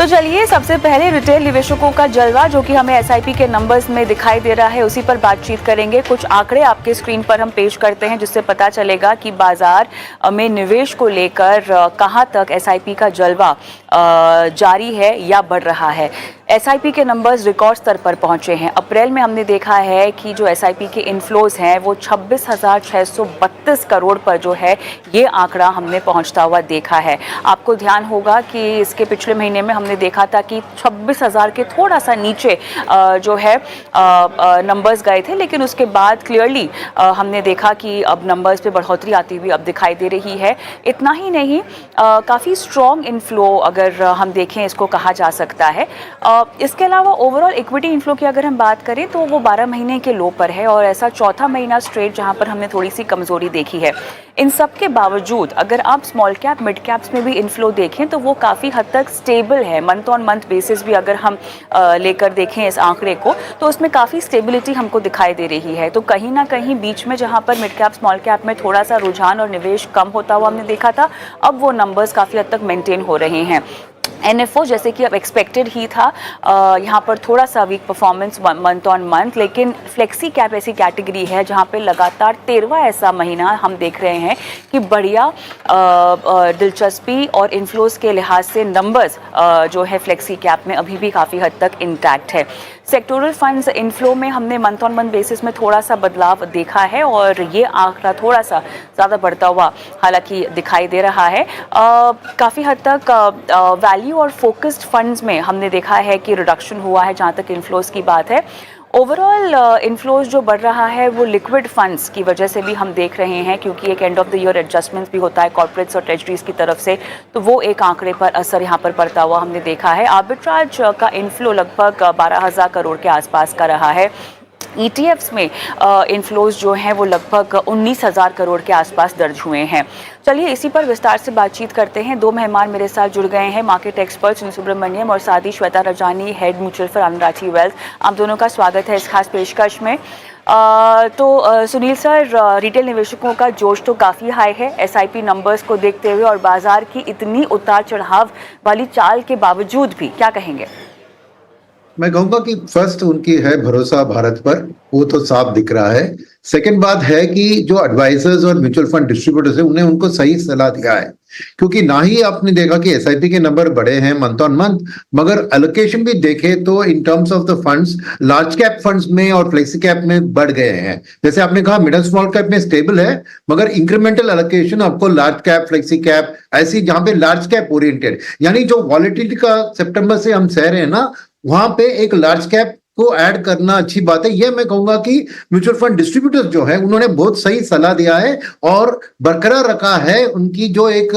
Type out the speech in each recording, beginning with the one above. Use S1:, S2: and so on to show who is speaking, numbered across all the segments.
S1: तो चलिए सबसे पहले रिटेल निवेशकों का जलवा जो कि हमें एसआईपी के नंबर्स में दिखाई दे रहा है उसी पर बातचीत करेंगे। कुछ आंकड़े आपके स्क्रीन पर हम पेश करते हैं जिससे पता चलेगा कि बाजार में निवेश को लेकर कहां तक एसआईपी का जलवा जारी है या बढ़ रहा है। एसआईपी के नंबर्स रिकॉर्ड स्तर पर पहुंचे हैं। अप्रैल में हमने देखा है कि जो एसआईपी के इनफ्लोज हैं वो 26,632 करोड़ पर जो है ये आंकड़ा हमने पहुंचता हुआ देखा है। आपको ध्यान होगा कि इसके पिछले महीने में हमने देखा था कि 26,000 के थोड़ा सा नीचे जो है नंबर्स गए थे, लेकिन उसके बाद क्लियरली हमने देखा कि अब नंबर्स पे बढ़ोतरी आती हुई अब दिखाई दे रही है। इतना ही नहीं, काफ़ी स्ट्रॉन्ग इनफ्लो अगर हम देखें इसको कहा जा सकता है। इसके अलावा ओवरऑल इक्विटी इनफ्लो की अगर हम बात करें तो वो 12 महीने के लो पर है और ऐसा चौथा महीना स्ट्रेट जहां पर हमने थोड़ी सी कमजोरी देखी है। इन सब के बावजूद अगर आप स्मॉल कैप मिड कैप्स में भी इनफ्लो देखें तो वो काफ़ी हद तक स्टेबल है। मंथ ऑन मंथ बेसिस भी अगर हम लेकर देखें इस आंकड़े को तो उसमें काफ़ी स्टेबिलिटी हमको दिखाई दे रही है। तो कहीं ना कहीं बीच में जहां पर मिड कैप स्मॉल कैप में थोड़ा सा रुझान और निवेश कम होता हुआ हमने देखा था, अब वो नंबर्स काफ़ी हद तक मेंटेन हो रहे हैं। एनएफओ जैसे कि अब एक्सपेक्टेड ही था, यहाँ पर थोड़ा सा weak performance month on month, लेकिन फ्लेक्सी कैप ऐसी कैटेगरी है जहाँ पे लगातार 13वां ऐसा महीना हम देख रहे हैं कि बढ़िया दिलचस्पी और इन्फ्लोज के लिहाज से नंबर्स जो है फ्लेक्सी कैप में अभी भी काफ़ी हद तक इंटैक्ट है। सेक्टोरल फंड्स इनफ्लो में हमने मंथ ऑन मंथ बेसिस में थोड़ा सा बदलाव देखा है और ये आंकड़ा थोड़ा सा ज़्यादा बढ़ता हुआ हालांकि दिखाई दे रहा है। काफ़ी हद तक वैल्यू और फोकस्ड फंड्स में हमने देखा है कि रिडक्शन हुआ है जहाँ तक इनफ्लोज की बात है। ओवरऑल इनफ्लोज जो बढ़ रहा है वो लिक्विड फंड्स की वजह से भी हम देख रहे हैं, क्योंकि एक end of the year adjustments भी होता है कॉर्पोरेट्स और ट्रेजरीज की तरफ से, तो वो एक आंकड़े पर असर यहाँ पर पड़ता हुआ हमने देखा है। आर्बिट्राज का इनफ्लो लगभग 12,000 करोड़ के आसपास का रहा है। ETFs में इनफ्लोज जो हैं वो लगभग 19,000 करोड़ के आसपास दर्ज हुए हैं। चलिए इसी पर विस्तार से बातचीत करते हैं। दो मेहमान मेरे साथ जुड़ गए हैं, मार्केट एक्सपर्ट सुनील सुब्रमण्यम और साथ ही Shweta Rajani, head mutual fund Anand Rathi wealth. आप दोनों का स्वागत है इस खास पेशकश में। सुनील सर, रिटेल निवेशकों का जोश तो काफ़ी हाई है एसआईपी नंबर्स को देखते हुए और बाजार की इतनी उतार चढ़ाव वाली चाल के बावजूद भी, क्या कहेंगे?
S2: मैं कहूंगा कि फर्स्ट उनकी है भरोसा भारत पर, वो तो साफ दिख रहा है। सेकंड बात है कि जो एडवाइजर्स और म्यूचुअल फंड डिस्ट्रीब्यूटर्स हैं उन्हें उनको सही सलाह दिया है, क्योंकि ना ही आपने देखा कि एसआईपी के नंबर बढ़े हैं मंथ ऑन मंथ, मगर एलोकेशन भी देखे तो in terms of the funds large cap funds में और फ्लेक्सी कैप में बढ़ गए हैं। जैसे आपने कहा मिडिल स्मॉल कैप में स्टेबल है, मगर इंक्रीमेंटल एलोकेशन आपको लार्ज कैप, फ्लेक्सी कैप, ऐसी जहां पे लार्ज कैप ओरिएंटेड, यानी जो वॉलेटिलिटी का सितंबर से हम सह रहे हैं ना, वहां पे एक लार्ज कैप को ऐड करना अच्छी बात है। यह मैं कहूंगा कि म्यूचुअल फंड डिस्ट्रीब्यूटर्स जो है उन्होंने बहुत सही सलाह दिया है और बरकरार रखा है उनकी जो एक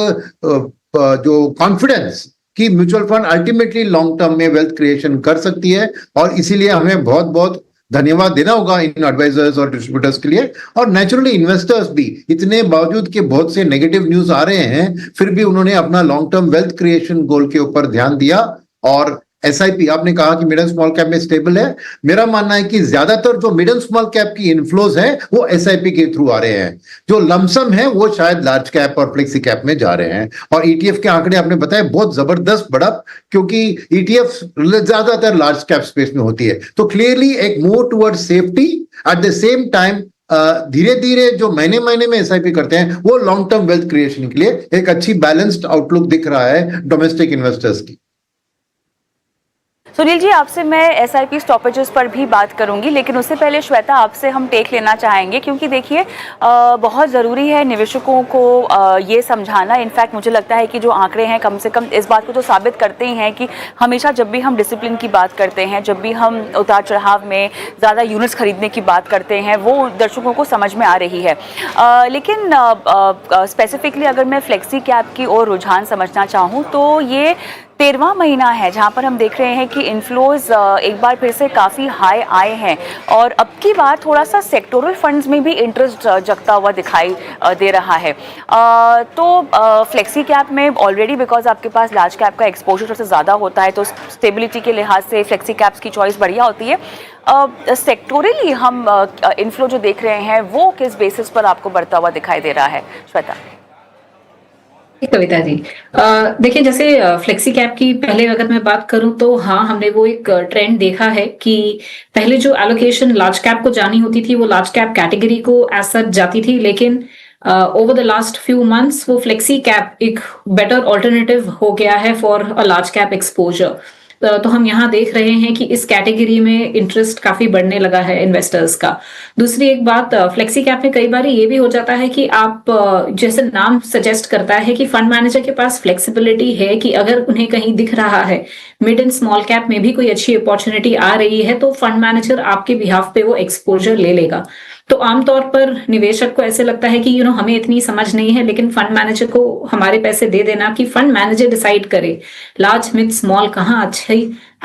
S2: जो कॉन्फिडेंस कि mutual fund ultimately long term में वेल्थ क्रिएशन कर सकती है, और इसीलिए हमें बहुत बहुत धन्यवाद देना होगा इन एडवाइजर्स और डिस्ट्रीब्यूटर्स के लिए। और नेचुरली इन्वेस्टर्स भी, इतने बावजूद के बहुत से नेगेटिव न्यूज आ रहे हैं फिर भी उन्होंने अपना लॉन्ग टर्म वेल्थ क्रिएशन गोल के ऊपर ध्यान दिया। और एसआईपी आपने कहा कि मिडिल स्मॉल कैप में स्टेबल है, मेरा मानना है कि ज्यादातर जो मिडिल स्मॉल कैप की इनफ्लोज है वो एसआईपी के थ्रू आ रहे हैं, जो लमसम है वो शायद लार्ज कैप और फ्लेक्सी कैप में जा रहे हैं। और ईटीएफ के आंकड़े आपने बताया बहुत जबरदस्त बढ़त, क्योंकि ईटीएफ ज्यादातर लार्ज कैप स्पेस में होती है, तो क्लियरली एक move toward safety. At the same time धीरे धीरे जो महीने महीने में एसआईपी करते हैं वो लॉन्ग टर्म वेल्थ क्रिएशन के लिए एक अच्छी बैलेंस्ड आउटलुक दिख रहा है डोमेस्टिक इन्वेस्टर्स की।
S1: सुनील जी, आपसे मैं एसआईपी स्टॉपेजेस पर भी बात करूंगी, लेकिन उससे पहले श्वेता आपसे हम टेक लेना चाहेंगे, क्योंकि देखिए बहुत ज़रूरी है निवेशकों को ये समझाना। इनफैक्ट मुझे लगता है कि जो आंकड़े हैं कम से कम इस बात को तो साबित करते ही हैं कि हमेशा जब भी हम डिसिप्लिन की बात करते हैं, जब भी हम उतार चढ़ाव में ज़्यादा यूनिट्स खरीदने की बात करते हैं, वो दर्शकों को समझ में आ रही है। लेकिन स्पेसिफिकली अगर मैं फ्लेक्सी कैप की ओर रुझान समझना चाहूँ तो ये 13वां महीना है जहां पर हम देख रहे हैं कि इनफ्लोज एक बार फिर से काफ़ी हाई आए हैं और अब की बार थोड़ा सा सेक्टोरल फंड्स में भी इंटरेस्ट जगता हुआ दिखाई दे रहा है। तो फ्लेक्सी कैप में ऑलरेडी बिकॉज आपके पास लार्ज कैप का एक्सपोजर सबसे ज़्यादा होता है तो स्टेबिलिटी के लिहाज से फ्लेक्सी कैप्स की चॉइस बढ़िया होती है। सेक्टोरली हम इनफ्लो जो देख रहे हैं वो किस बेसिस पर आपको बढ़ता हुआ दिखाई दे रहा है, श्वेता?
S3: कविता जी, देखिए जैसे फ्लेक्सी कैप की पहले अगर मैं बात करूं तो हाँ, हमने वो एक ट्रेंड देखा है कि पहले जो एलोकेशन लार्ज कैप को जानी होती थी वो लार्ज कैप कैटेगरी को एज सच जाती थी, लेकिन over the last few months वो फ्लेक्सी कैप एक बेटर ऑल्टरनेटिव हो गया है for a large cap exposure. तो हम यहाँ देख रहे हैं कि इस कैटेगरी में इंटरेस्ट काफी बढ़ने लगा है इन्वेस्टर्स का। दूसरी एक बात, फ्लेक्सी कैप में कई बार ये भी हो जाता है कि आप जैसे नाम सजेस्ट करता है कि फंड मैनेजर के पास फ्लेक्सिबिलिटी है कि अगर उन्हें कहीं दिख रहा है मिड एंड स्मॉल कैप में भी कोई अच्छी अपॉर्चुनिटी आ रही है तो फंड मैनेजर आपके बिहाफ पे वो एक्सपोजर ले लेगा। तो आमतौर पर निवेशक को ऐसे लगता है कि हमें इतनी समझ नहीं है, लेकिन फंड मैनेजर को हमारे पैसे दे देना, कि फंड मैनेजर डिसाइड करे लार्ज मिड स्मॉल कहाँ अच्छी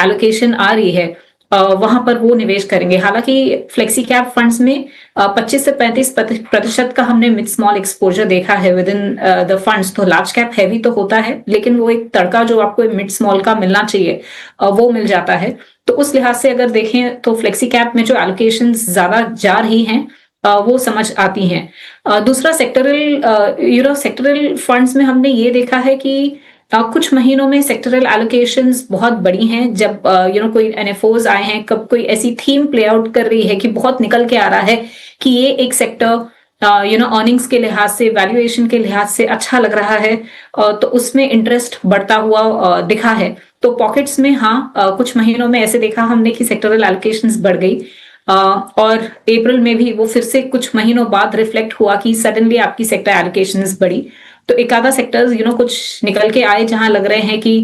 S3: एलोकेशन आ रही है, वहां पर वो निवेश करेंगे। हालांकि फ्लेक्सी कैप फंड्स में 25 से 35% का हमने मिड स्मॉल एक्सपोजर देखा है विद इन द फंड्स। तो लार्ज कैप हैवी तो होता है, लेकिन वो एक तड़का जो आपको मिड स्मॉल का मिलना चाहिए वो मिल जाता है। तो उस लिहाज से अगर देखें तो फ्लेक्सी कैप में जो एलोकेशन ज्यादा जा रही हैं वो समझ आती हैं। दूसरा सेक्टरल फंड्स में हमने ये देखा है कि कुछ महीनों में सेक्टरल एलोकेशंस बहुत बड़ी हैं। जब कोई एनएफओज आए हैं, कब कोई ऐसी थीम प्ले आउट कर रही है कि बहुत निकल के आ रहा है कि ये एक सेक्टर अर्निंग्स के लिहाज से, वैल्यूएशन के लिहाज से अच्छा लग रहा है, तो उसमें इंटरेस्ट बढ़ता हुआ दिखा है। तो पॉकेट्स में हाँ, कुछ महीनों में ऐसे देखा हमने कि सेक्टरल एलोकेशंस बढ़ गई, और अप्रैल में भी वो फिर से कुछ महीनों बाद रिफ्लेक्ट हुआ कि सडनली आपकी सेक्टर एलोकेशंस बढ़ी। तो एक आधा सेक्टर्स कुछ निकल के आए जहां लग रहे हैं कि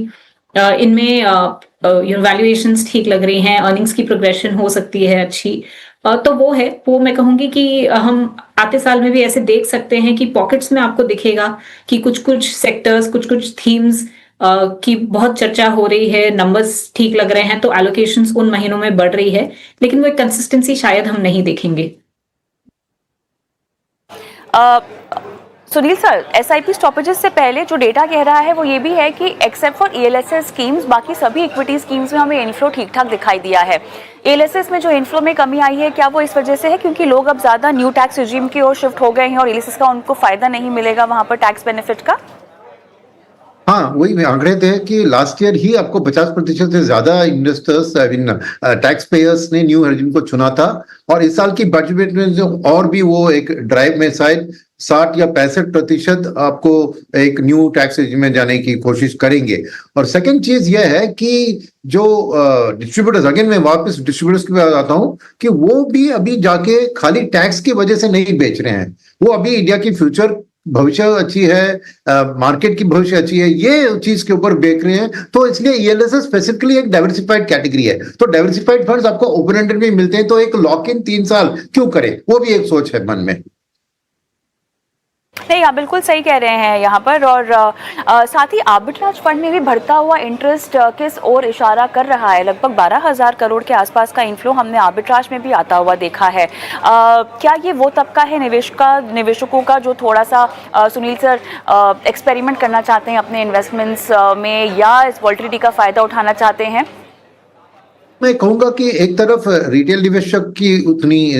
S3: इनमें वैल्यूएशंस ठीक लग रही हैं, अर्निंग्स की प्रोग्रेशन हो सकती है अच्छी। तो वो मैं कहूंगी कि हम आते साल में भी ऐसे देख सकते हैं कि पॉकेट्स में आपको दिखेगा कि कुछ कुछ सेक्टर्स, कुछ कुछ थीम्स की बहुत चर्चा हो रही है, नंबर्स ठीक लग रहे हैं, तो एलोकेशंस उन महीनों में बढ़ रही है, लेकिन वो एक कंसिस्टेंसी शायद हम नहीं देखेंगे।
S1: सुनील सर, एसआईपी स्टॉपेजेस से पहले जो डेटा कह रहा है वो ये भी है कि एक्सेप्ट फॉर ईएलएसएस स्कीम्स बाकी सभी इक्विटी स्कीम्स में हमें इनफ्लो ठीक ठाक दिखाई दिया है। ईएलएसएस में जो इनफ्लो में कमी आई है, क्या वो इस वजह से है क्योंकि लोग अब ज्यादा न्यू टैक्स रिजीम की ओर शिफ्ट हो गए हैं और ईएलएसएस का उनको फायदा नहीं मिलेगा वहां पर टैक्स बेनिफिट का?
S2: हाँ, वही आंकड़े थे कि लास्ट ईयर ही आपको 50% से ज्यादा investors, I mean tax payers ने न्यू रेजिम को चुना था। और इस साल की बजट में जो और भी वो एक ड्राइव में शायद 60 या 65% आपको एक न्यू टैक्स रेजिम में जाने की कोशिश करेंगे। और सेकंड चीज यह है कि जो डिस्ट्रीब्यूटर्स, अगेन मैं वापस डिस्ट्रीब्यूटर्स की बात आता हूँ कि वो भी अभी जाके खाली टैक्स की वजह से नहीं बेच रहे हैं, वो अभी इंडिया की फ्यूचर भविष्य अच्छी है, मार्केट की भविष्य अच्छी है, ये चीज के ऊपर बेच रहे हैं। तो इसलिए ईएलएसएस स्पेसिफिकली एक डाइवर्सिफाइड कैटेगरी है, तो डाइवर्सिफाइड फंड्स आपको ओपन एंडेड में मिलते हैं, तो एक लॉक इन 3 साल क्यों करें, वो भी एक सोच है मन में।
S1: नहीं, आप बिल्कुल सही कह रहे हैं यहाँ पर। और साथ ही आर्बिट्राज फंड में भी बढ़ता हुआ इंटरेस्ट किस ओर इशारा कर रहा है? लगभग 12,000 करोड़ के आसपास का इनफ्लो हमने आर्बिट्राज में भी आता हुआ देखा है। क्या ये वो तबका है निवेशकों का जो थोड़ा सा सुनील सर एक्सपेरिमेंट करना चाहते हैं अपने इन्वेस्टमेंट्स में, या इस वॉल्टिलिटी का फायदा उठाना चाहते हैं?
S2: मैं कहूंगा कि एक तरफ रिटेल निवेशक की उतनी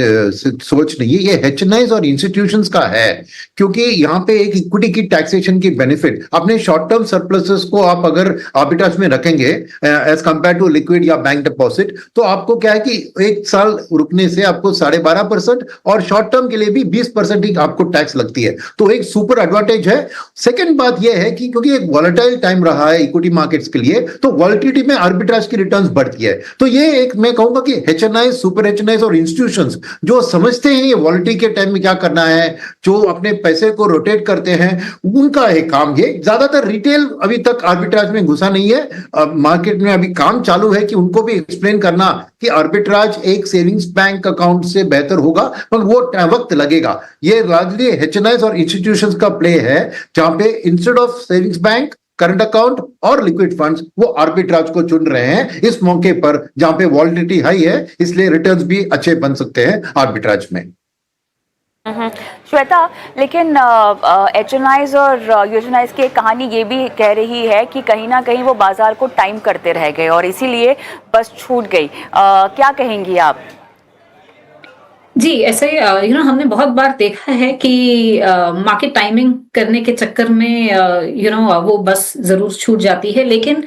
S2: सोच नहीं है, ये एचएनआईज और इंस्टीट्यूशंस का है, क्योंकि यहाँ पे एक इक्विटी की टैक्सेशन की बेनिफिट, अपने शॉर्ट टर्म सरप्लसेस को आप अगर आर्बिट्राज में रखेंगे एज कंपेयर टू लिक्विड या बैंक डिपॉजिट, तो आपको क्या है कि एक साल रुकने से आपको 12.5% और शॉर्ट टर्म के लिए भी 20% ही आपको टैक्स लगती है, तो एक सुपर एडवांटेज है। सेकेंड बात यह है कि क्योंकि एक वॉलेटाइल टाइम रहा है इक्विटी मार्केट्स के लिए, तो वॉलेटिलिटी में आर्बिट्राज की रिटर्न्स बढ़ती है। तो ये एक मैं कहूंगा कि एचएनआई, सुपर एचएनआई और इंस्टीट्यूशंस जो समझते हैं ये वॉलेटिलिटी के टाइम में क्या करना है, जो अपने पैसे को रोटेट करते हैं, उनका है काम ये। ज्यादातर रिटेल अभी तक आर्बिट्राज में घुसा नहीं है, मार्केट में अभी काम चालू है कि उनको भी एक्सप्लेन करना कि आर्बिट्राज एक सेविंग्स बैंक अकाउंट से बेहतर होगा, पर वो वक्त लगेगा। ये लार्जली एचएनआई और इंस्टीट्यूशंस का प्ले है, जहां पे instead of savings bank, current account और लिक्विड फंड्स, वो आर्बिट्राज को चुन रहे हैं इस मौके पर जहां पे वॉलिडिटी हाई है, इसलिए रिटर्न्स भी अच्छे बन सकते हैं आर्बिट्राज में।
S1: श्वेता, लेकिन एचएनआईज और यूएनआईज की कहानी ये भी कह रही है कि कहीं ना कहीं वो बाजार को टाइम करते रह गए और इसीलिए बस छूट गई। क्या कहेंगी आप?
S3: जी, ऐसे हमने बहुत बार देखा है कि मार्केट टाइमिंग करने के चक्कर में वो बस ज़रूर छूट जाती है। लेकिन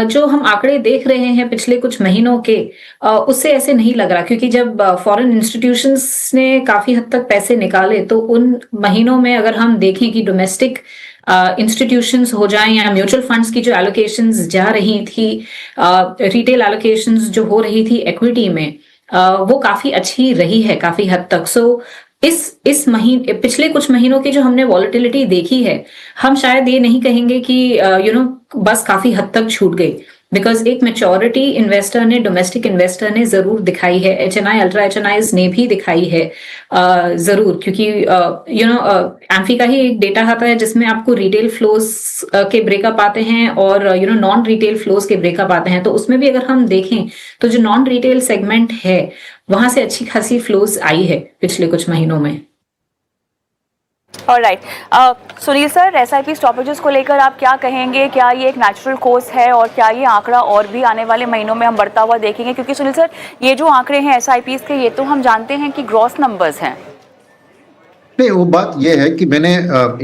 S3: जो हम आंकड़े देख रहे हैं पिछले कुछ महीनों के, उससे ऐसे नहीं लग रहा, क्योंकि जब फॉरेन इंस्टीट्यूशंस ने काफ़ी हद तक पैसे निकाले, तो उन महीनों में अगर हम देखें कि डोमेस्टिक इंस्टीट्यूशंस हो जाएँ या म्यूचुअल फंड्स की जो एलोकेशंस जा रही थी, रिटेल एलोकेशंस जो हो रही थी इक्विटी में, वो काफी अच्छी रही है काफी हद तक। सो इस महीने पिछले कुछ महीनों की जो हमने वॉलेटिलिटी देखी है, हम शायद ये नहीं कहेंगे कि बस काफी हद तक छूट गई, बिकॉज एक मेच्योरिटी इन्वेस्टर ने, डोमेस्टिक इन्वेस्टर ने जरूर दिखाई है, एचएनआई, अल्ट्रा एचएनआईज ने भी दिखाई है जरूर, क्योंकि एम्फी का ही एक डेटा आता है जिसमें आपको रिटेल फ्लोज के ब्रेकअप आते हैं और नॉन रिटेल फ्लोज के ब्रेकअप आते हैं। तो उसमें भी अगर हम देखें तो जो नॉन रिटेल सेगमेंट है, वहां से अच्छी खासी फ्लोज आई है पिछले कुछ महीनों में।
S1: Alright, Sunil sir, SIP stoppages को लेकर आप क्या कहेंगे? क्या ये एक नेचुरल कोर्स है और क्या ये आंकड़ा और भी आने वाले महीनों में हम बढ़ता हुआ देखेंगे? क्योंकि सुनील सर, ये जो आंकड़े हैं एसआईपीज के, ये तो हम जानते हैं कि ग्रॉस नंबर्स हैं।
S2: नहीं, वो बात यह है कि मैंने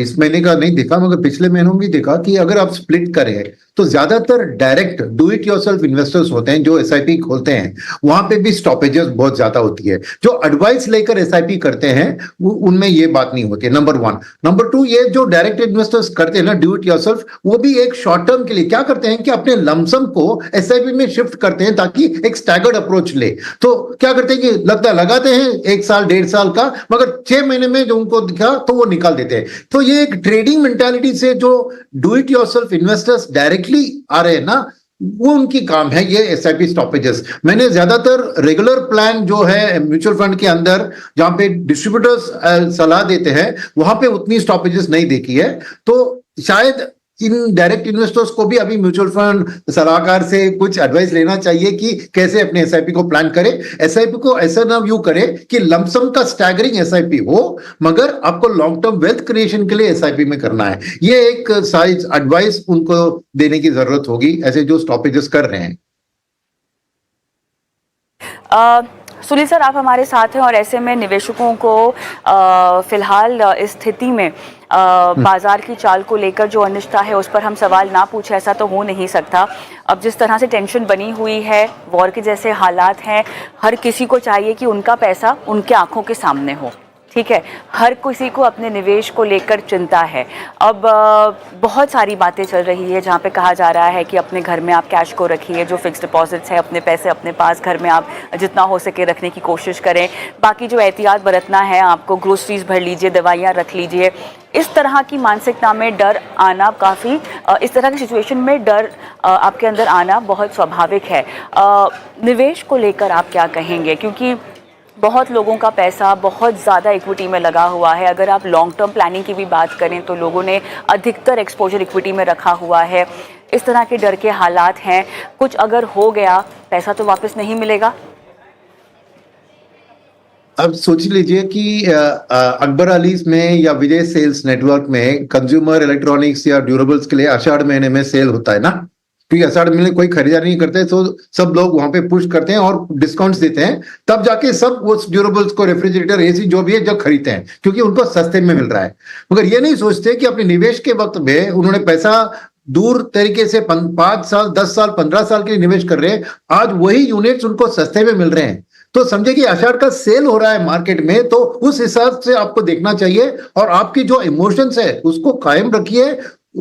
S2: इस महीने का नहीं देखा, मगर पिछले महीनों में भी देखा कि अगर आप स्प्लिट करें तो ज्यादातर direct do it yourself investors होते हैं जो एसआईपी खोलते हैं, वहां पे भी स्टॉपेजेस बहुत ज्यादा होती है। जो एडवाइस लेकर एसआईपी करते हैं उनमें ये बात नहीं होती है, नंबर वन। नंबर टू, ये जो डायरेक्ट इन्वेस्टर्स करते हैं ना डू इट योरसेल्फ, वो भी एक शॉर्ट टर्म के लिए क्या करते हैं कि अपने लमसम को एसआईपी में शिफ्ट करते हैं ताकि एक स्टैगर्ड अप्रोच ले। तो क्या करते हैं कि लगाते हैं 1 साल 1.5 साल का, मगर 6 महीने में जो उनको दिखा तो वो निकाल देते हैं। तो ये एक ट्रेडिंग मेंटालिटी से जो do it yourself investors directly आ रहे हैं ना, वो उनकी काम है ये एसआईपी स्टॉपेजेस। मैंने ज्यादातर रेगुलर प्लान जो है म्यूचुअल फंड के अंदर जहां पे डिस्ट्रीब्यूटर्स सलाह देते हैं, वहां पे उतनी स्टॉपेजेस नहीं देखी है। तो शायद इन डायरेक्ट इन्वेस्टर्स को भी अभी म्यूचुअल फंड सलाहकार से कुछ एडवाइस लेना चाहिए कि कैसे अपने एसआईपी को प्लान करें। एसआईपी को ऐसा ना व्यू करें कि लमसम का स्टैगरिंग एसआईपी हो, मगर आपको लॉन्ग टर्म वेल्थ क्रिएशन के लिए एसआईपी में करना है। ये एक साइज एडवाइस उनको देने की जरूरत होगी, ऐसे जो स्टॉपेजेस कर रहे हैं।
S1: सुनील सर, आप हमारे साथ हैं और ऐसे में निवेशकों को फिलहाल इस स्थिति में बाजार की चाल को लेकर जो अनिश्चितता है उस पर हम सवाल ना पूछे, ऐसा तो हो नहीं सकता। अब जिस तरह से टेंशन बनी हुई है, वॉर के जैसे हालात हैं, हर किसी को चाहिए कि उनका पैसा उनके आंखों के सामने हो, ठीक है। हर किसी को अपने निवेश को लेकर चिंता है। अब बहुत सारी बातें चल रही है जहाँ पे कहा जा रहा है कि अपने घर में आप कैश को रखिए, जो फिक्स्ड डिपॉजिट्स है अपने पैसे अपने पास घर में आप जितना हो सके रखने की कोशिश करें। बाकी जो एहतियात बरतना है, आपको ग्रोसरीज भर लीजिए, दवाइयाँ रख लीजिए। इस तरह की मानसिकता में डर आना काफ़ी, इस तरह की सिचुएशन में डर आपके अंदर आना बहुत स्वाभाविक है। निवेश को लेकर आप क्या कहेंगे? क्योंकि बहुत लोगों का पैसा बहुत ज़्यादा इक्विटी में लगा हुआ है। अगर आप लॉन्ग टर्म प्लानिंग की भी बात करें तो लोगों ने अधिकतर एक्सपोजर इक्विटी में रखा हुआ है। इस तरह के डर के हालात हैं, कुछ अगर हो गया पैसा तो वापस नहीं मिलेगा।
S2: अब सोच लीजिए कि अकबर अलीज में या विजय सेल्स नेटवर्क में कंज्यूमर इलेक्ट्रॉनिक्स या ड्यूरेबल्स के लिए आषाढ़ महीने में सेल होता है ना, क्योंकि आषाढ़ महीने कोई खरीदारी नहीं करते, तो सब लोग वहां पे पुश करते हैं और डिस्काउंट्स देते हैं, तब जाके सब वो ड्यूरेबल्स को, रेफ्रिजरेटर, एसी जो भी है जब खरीदते हैं, क्योंकि उनको सस्ते में मिल रहा है। मगर ये नहीं सोचते कि अपने निवेश के वक्त में उन्होंने पैसा दूर तरीके से 5 साल 10 साल 15 साल के लिए निवेश कर रहे हैं, आज वही यूनिट्स उनको सस्ते में मिल रहे हैं। तो समझे कि आषाढ़ का सेल हो रहा है मार्केट में, तो उस हिसाब से आपको देखना चाहिए और आपकी जो इमोशंस है उसको कायम रखिए,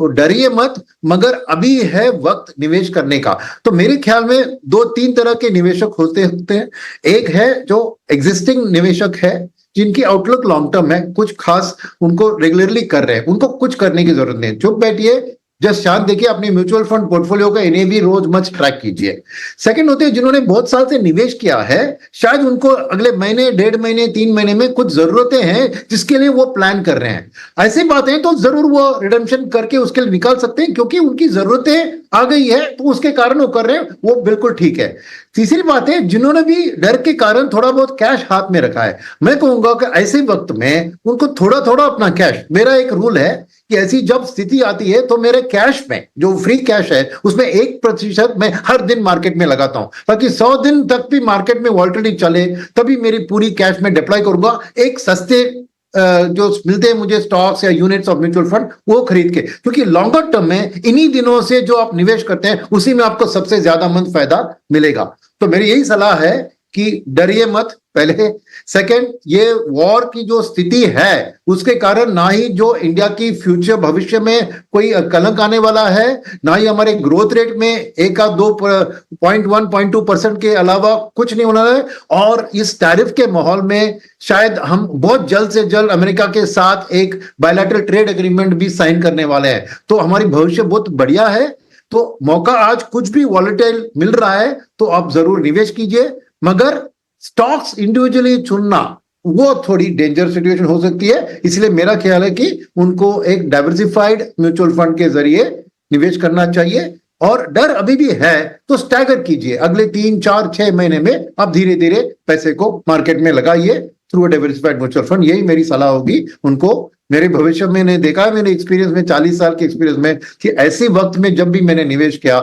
S2: डरिए मत, मगर अभी है वक्त निवेश करने का। तो मेरे ख्याल में 2-3 तरह के निवेशक होते हैं। एक है जो एग्जिस्टिंग निवेशक है जिनकी आउटलुक लॉन्ग टर्म है, कुछ खास उनको रेगुलरली कर रहे हैं, उनको कुछ करने की जरूरत नहीं, चुप बैठिए, जस्ट शांत देखिए, अपने म्यूचुअल फंड पोर्टफोलियो का एनएवी रोज मच ट्रैक कीजिए। सेकंड होते हैं जिन्होंने बहुत साल से निवेश किया है, शायद उनको अगले महीने, 1.5 महीने, 3 महीने में कुछ जरूरतें हैं जिसके लिए वो प्लान कर रहे हैं। ऐसी बातें तो जरूर वो रिडेम्पशन करके उसके लिए निकाल सकते हैं, क्योंकि उनकी जरूरतें आ गई है तो उसके कारण वो कर रहे हैं, वो बिल्कुल ठीक है। तीसरी बात है, जिन्होंने भी डर के कारण थोड़ा बहुत कैश हाथ में रखा है, मैं कहूंगा कि ऐसे वक्त में उनको थोड़ा थोड़ा अपना कैश, मेरा एक रूल है कि ऐसी जब स्थिति आती है तो मेरे कैश में जो फ्री कैश है उसमें 1% मैं हर दिन मार्केट में लगाता हूं, ताकि 100 दिन तक भी मार्केट में वॉलेटिलिटी चले तभी मेरी पूरी कैश में डिप्लॉय करूंगा, एक सस्ते जो मिलते हैं मुझे स्टॉक्स या यूनिट्स ऑफ म्यूचुअल फंड वो खरीद के, क्योंकि लॉन्गर टर्म में इन्हीं दिनों से जो आप निवेश करते हैं उसी में आपको सबसे ज्यादा मंद फायदा मिलेगा। तो मेरी यही सलाह है कि डरिए मत पहले। सेकंड, ये वॉर की जो स्थिति है उसके कारण ना ही जो इंडिया की फ्यूचर भविष्य में कोई कलंक आने वाला है, ना ही हमारे ग्रोथ रेट में 1-2.1-0.2% के अलावा कुछ नहीं होना है। और इस टैरिफ के माहौल में शायद हम बहुत जल्द से जल्द अमेरिका के साथ एक बायलैटरल ट्रेड एग्रीमेंट भी साइन करने वाले हैं, तो हमारी भविष्य बहुत बढ़िया है। तो मौका आज कुछ भी वॉलेटाइल मिल रहा है तो आप जरूर निवेश कीजिए, मगर स्टॉक्स इंडिविजुअली चुनना वो थोड़ी डेंजर सिचुएशन हो सकती है, इसलिए मेरा ख्याल है कि उनको एक डाइवर्सिफाइड म्यूचुअल फंड के जरिए निवेश करना चाहिए। और डर अभी भी है तो स्टैगर कीजिए, अगले 3-4-6 महीने में आप धीरे धीरे पैसे को मार्केट में लगाइए through a diversified mutual fund, यही मेरी सलाह होगी उनको। मेरे भविष्य में मैंने देखा है, मेरे एक्सपीरियंस में 40 साल के एक्सपीरियंस में, कि ऐसे वक्त में जब भी मैंने निवेश किया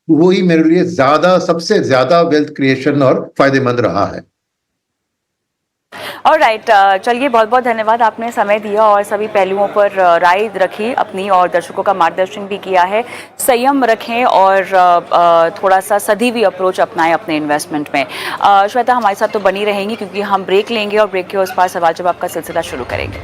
S2: वही मेरे लिए सबसे ज्यादा वेल्थ क्रिएशन और फायदेमंद रहा है।
S1: ऑलराइट, चलिए बहुत बहुत धन्यवाद, आपने समय दिया और सभी पहलुओं पर राय रखी अपनी और दर्शकों का मार्गदर्शन भी किया है। संयम रखें और थोड़ा सा सधी हुई अप्रोच अपनाएं अपने इन्वेस्टमेंट में। श्वेता हमारे साथ तो बनी रहेंगी क्योंकि हम ब्रेक लेंगे और ब्रेक के उस पार सवाल जवाब का सिलसिला शुरू करेंगे।